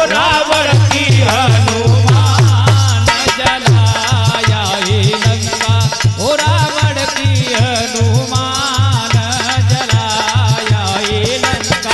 रावण की हनुमान जलाया ही लंका, ओ रावण की हनुमान जलाया ही लंका।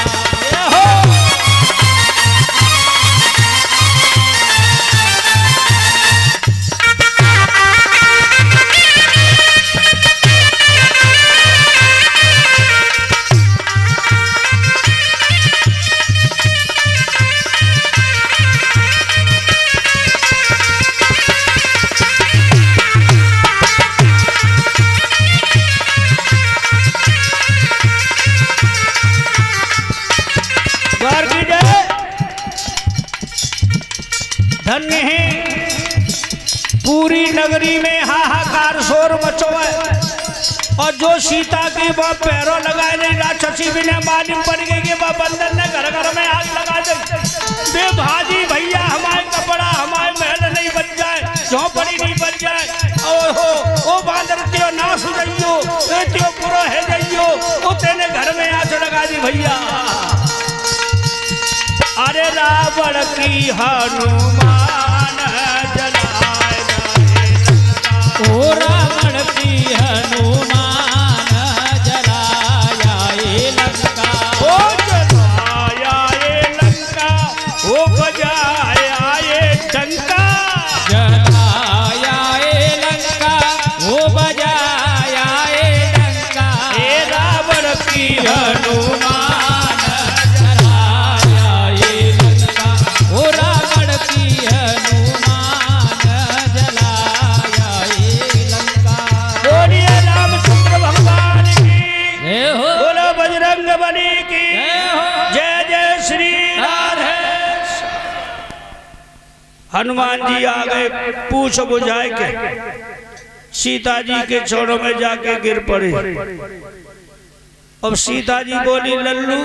धन्य है पूरी नगरी में हाहाकार शोर मचो है, और जो सीता की वह पैरों लगाए नहीं, राक्षसी भी ने मालूम पड़ गई कि वह बंदर ने घर घर में आग लगा दी। बे भाजी भैया हमारे कपड़ा हमारे महल नहीं बन जाए, झोंपड़ी नहीं बन जाए, ओहो ओ बांदर त्यो नाश हो जाइयो, त्यो पूरा है जाइयो, ओ तेने घर में आग लगा दी भैया। अरे रावण की हनुमान जलाए लंका, ओ रावण की हनुमान जलाया ये लंका, ओ जलाया ये लंका, ओ बजाया ये डंका, जलाया ये लंका, ओ बजाया ये डंका, ए रावण की हनुमान हनुमान जी आ गए, पूछ बुझाए के सीता जी के चरणों में जाके गिर पड़े। अब सीता जी बोली लल्लू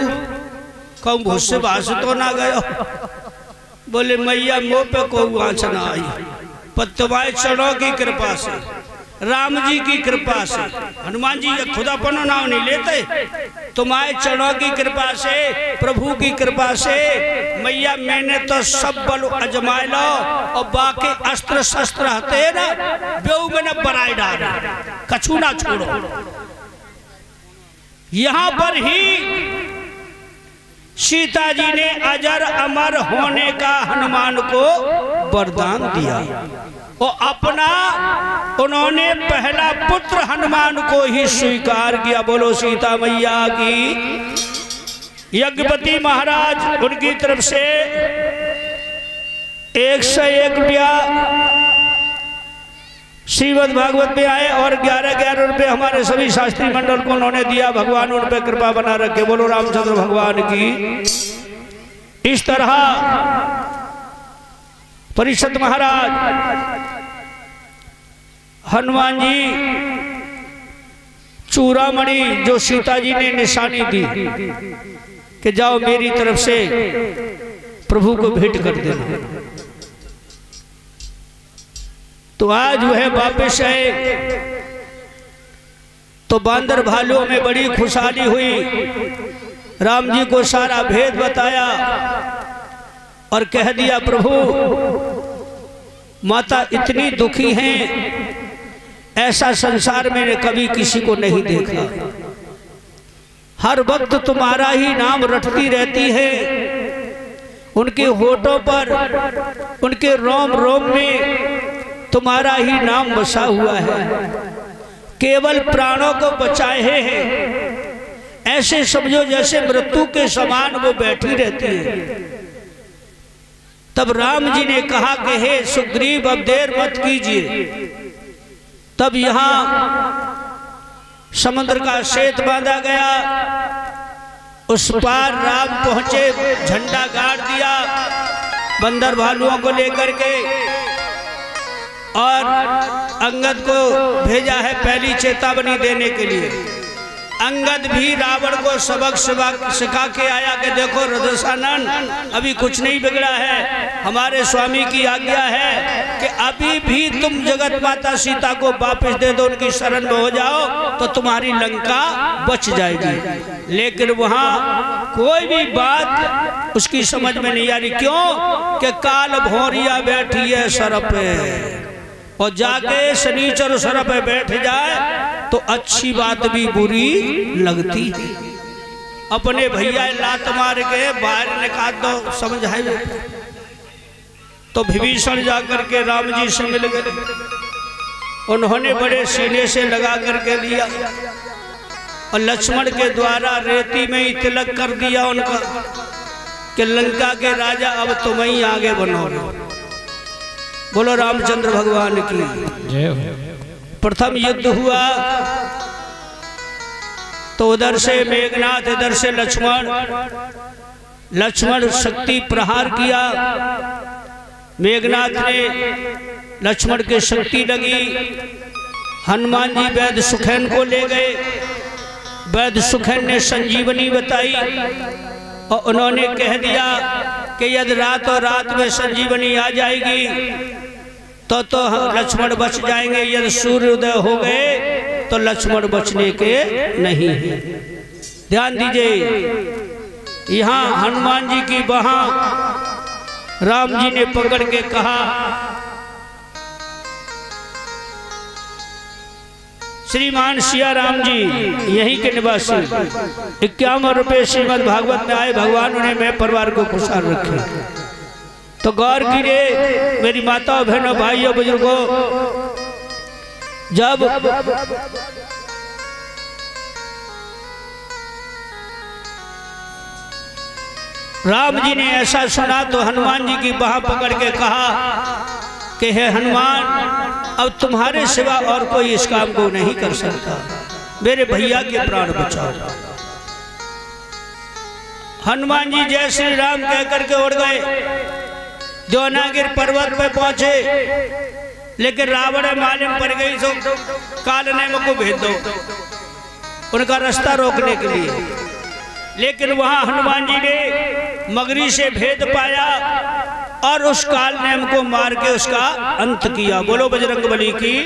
कहूँ भूसे भाष तो ना गयो, बोले मैया मुँह पे को आँच ना आई, पर तुम्हारे चरणों की कृपा से, राम जी की कृपा से, हनुमान जी खुद अपना नाम नहीं लेते, तुम्हारे चरणों की कृपा से, प्रभु की कृपा से मैया मैंने तो सब बल अजमाए लो, और बाकी अस्त्र शस्त्र हते ना बेऊ में न बनाए डाले, कछु ना छोड़ो। यहाँ पर ही सीता जी ने अजर अमर होने का हनुमान को वरदान दिया, और अपना उन्होंने पहला पुत्र हनुमान को ही स्वीकार किया। बोलो सीता मैया की। यज्ञपति महाराज उनकी तरफ से 101 रुपया श्रीमद् भागवत में आए, और 11-11 रुपये हमारे सभी शास्त्री मंडल को उन्होंने दिया। भगवान उन पर कृपा बना रखे। बोलो रामचंद्र भगवान की। इस तरह परिषद महाराज हनुमान जी चूड़ामणि जो सीता जी ने निशानी दी कि जाओ मेरी तरफ से प्रभु को भेंट कर देना, तो आज वह वापस आए तो बांदर भालुओं में बड़ी खुशहाली हुई। राम जी को सारा भेद बताया और कह दिया प्रभु माता इतनी दुखी हैं, ऐसा संसार मैंने कभी किसी को नहीं देखा, हर वक्त तुम्हारा ही नाम रटती रहती है, उनके होठों पर उनके रोम रोम में तुम्हारा ही नाम बसा हुआ है, केवल प्राणों को बचाए हैं, ऐसे समझो जैसे मृत्यु के समान वो बैठी रहती है। तब राम जी ने कहा कि हे सुग्रीव अब देर मत कीजिए। तब यहाँ समुद्र का सेतु बांधा गया, उस पार राम पहुंचे, झंडा गाड़ दिया बंदर भालुओं को लेकर के, और अंगद को भेजा है पहली चेतावनी देने के लिए। अंगद भी रावण को सबक सिखा के आया कि देखो रदसानन, अभी कुछ नहीं बिगड़ा है, हमारे स्वामी की आज्ञा है कि अभी भी तुम जगत माता सीता को वापस दे दो, उनकी शरण में हो जाओ तो तुम्हारी लंका बच जाएगी। लेकिन वहाँ कोई भी बात उसकी समझ में नहीं आ रही। क्यों? कि काल भौरिया बैठी है सर पे, और जाके शनीचर सर पे बैठ जाए तो अच्छी बात भी बुरी लगती है। अपने भैया लात मार के बाहर निकाल दो, समझाए। तो विभीषण जाकर के राम जी से मिल गए, उन्होंने बड़े सीने से लगा करके लिया और लक्ष्मण के द्वारा रेती में ही तिलक कर दिया उनका कि लंका के राजा अब तुम ही आगे बनोगे। बोलो रामचंद्र भगवान की जय हो। प्रथम युद्ध हुआ तो उधर से मेघनाथ, इधर से लक्ष्मण। लक्ष्मण शक्ति प्रहार किया, मेघनाथ ने लक्ष्मण के शक्ति लगी। हनुमान जी वैद्य सुखेन को ले गए, वैद्य सुखेन ने संजीवनी बताई और उन्होंने कह दिया कि यदि रात और रात में संजीवनी आ जाएगी तो लक्ष्मण बच जाएंगे, यदि सूर्योदय हो गए तो लक्ष्मण बचने के नहीं है। ध्यान दीजिए, यहाँ हनुमान जी की वहां राम जी ने पकड़ के कहा, श्रीमान सिया राम जी यहीं के निवासी, 51 रुपये श्रीमद् भागवत में आए, भगवान उन्हें मैं परिवार को खुशहाल रखे। तो गौर कीजिए मेरी माताओं, बहनों, भाइयों, बुजुर्गों, जब राम जी ने ऐसा सुना तो हनुमान जी की बाह पकड़ के कहा कि हे हनुमान, अब तुम्हारे सिवा और कोई इस काम को नहीं कर सकता, मेरे भैया के प्राण बचाओ। हनुमान जी जय श्री राम कह करके उड़ गए, देवनागिर पर्वत पे पहुंचे, लेकिन रावण मालूम पड़ गई तो काल ने मुझको भेज दो उनका रास्ता रोकने के लिए। लेकिन वहां हनुमान जी ने मगरी से भेद पाया और उस काल नेम को मार के उसका अंत किया। बोलो बजरंगबली की।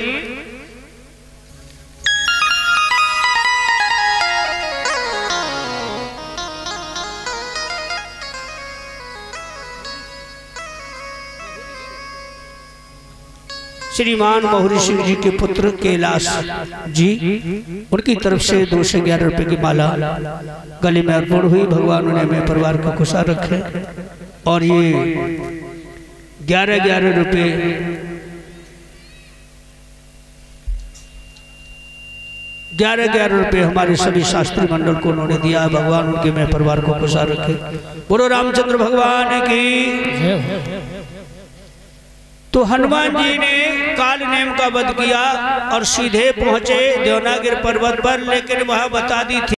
श्रीमान महर्षि जी के पुत्र कैलाश जी, उनकी तरफ से 211 रुपए की माला गले में अर्पण हुई। भगवान उन्हें मैं परिवार को खुशहाल रखे। और ये 11-11 रुपए 11-11 रुपए हमारे सभी शास्त्री मंडल को उन्होंने दिया। भगवान उनके मैं परिवार को खुशहाल रखे। बोलो रामचंद्र भगवान की। तो हनुमान जी ने काल नेम का वध किया और सीधे पहुंचे देवनागिर पर्वत पर, लेकिन वह बता दी थी